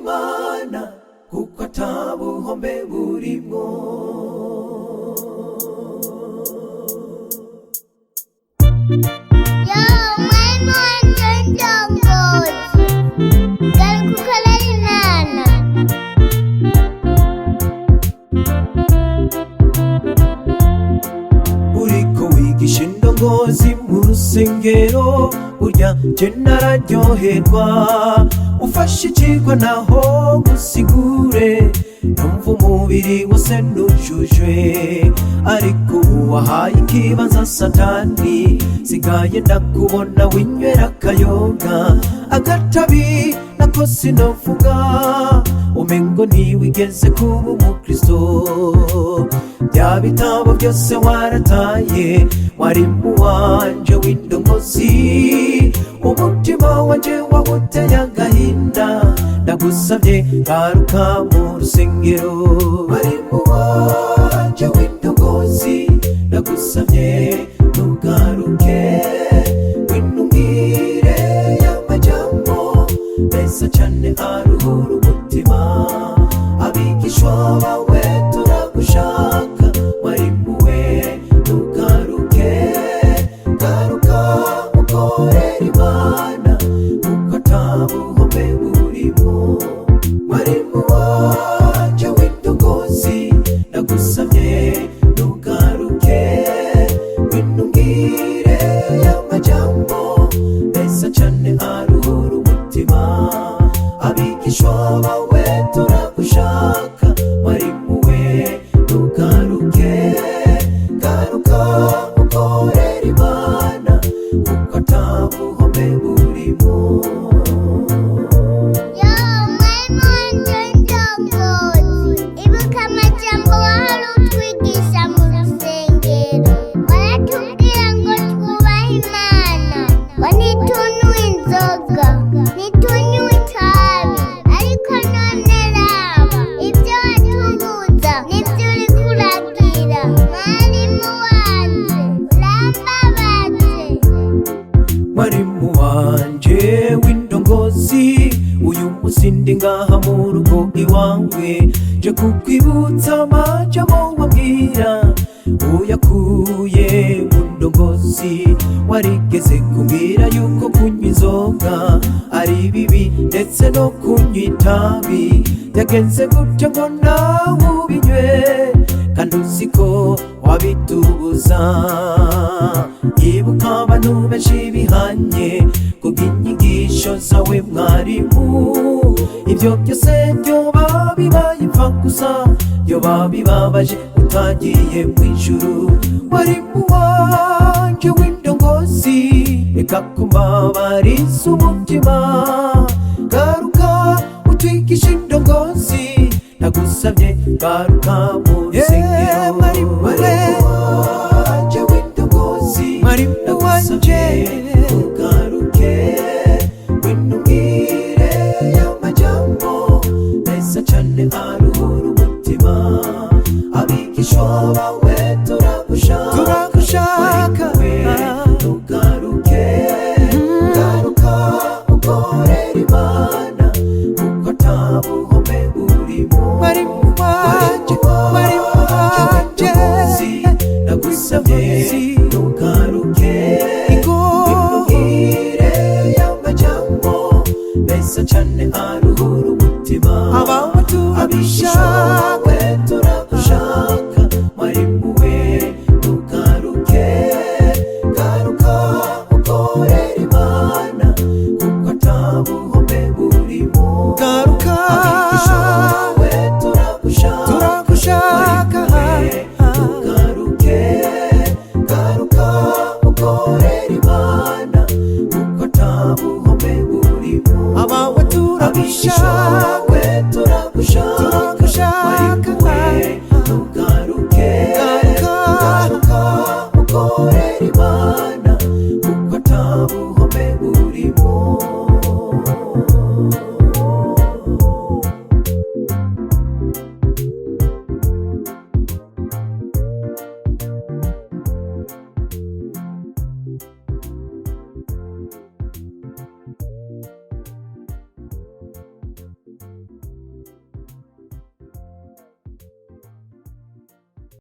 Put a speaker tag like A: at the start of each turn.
A: Imana kuko atabuhombe burimwo. Uriko wigisha indongozi mu rusengero, burya je nararyoherwa. Ufashe ikigwa naho ngusigure, numva umubiri wose nujujwe. Ariko wahaye ikibanza Satani, sigaye ndakubona winywera akayoga. Agatabi nako sinovuga, umengo ntiwigeze kuba umukristo. Bya bitabo byose warataye, mwarimu wanje w'indongozi. Umutima wanje wawuteye agahinda, ndagusavye garuka mu rusengero. Mwarimu wanje w'indongozi, ndagusavye ntugaruke. Winumbwire y'amajambo meza cane aruhura umutima. Abigishwa bawe turagushaka, mwarimu we ntugaruke. Garuka ukorere Imana kuko atabuhombe burimwo. Mwarimu wanje w'indongozi, ndagusavye ntugaruke. Winumbwire y'amajambo meza cane aruhura umutima. Abigishwa bawe turagushaka, mwarimu we ntugaruke. Garuka ukorere Imana kuko atabuhombe burimwo. Mwarimu wanje w'indongozi, uyu musi ndi ngaha mu rugo iwawe, je kukwibutsa amajambo wambwira uyakuye mu ndongozi. Warigeze kumbwira yuko kunywa inzoga ari bibi, ndetse no kunywa itabi. Byagenze gutya ngo nawe ubinywe, kandi uziko wabitubuza. Ibuka abantu benshi bihanye kubw'inyigisho zawe mwarimu. Ibyo byose byoba bibaye impfa gusa, byoba bibabaje utagiye mw'ijuru. Mwarimu wanje w'indongozi, reka kumbabariza umutima. Garuka utwigishe indongozi, ndagusavye garuka mu rusengero. Mwarimu wanje w'indongozi, mwarimu wanje ugaruke. Winumbwire y'amajambo meza cane aruhura umutima. Abigishwa bawe turagushaka, ntugaruke. Garuka ukorere Imana kuko atabuhombe burimwo. Mwarimu wanje w'indongozi, ndagusavye ntugaruke. Winumbwire y'amajambo meza cane aruhura umutima. Abigishwa bawe turagushaka, mwarimu we ntugaruke. Garuka ukorere Imana kuko atabuhombe burimwo. Abigishwa bawe turagushaka, ntugaruke. Garuka ukorere Imana kuko atabuhombe burimwo. Abigishwa bawe turagushaka.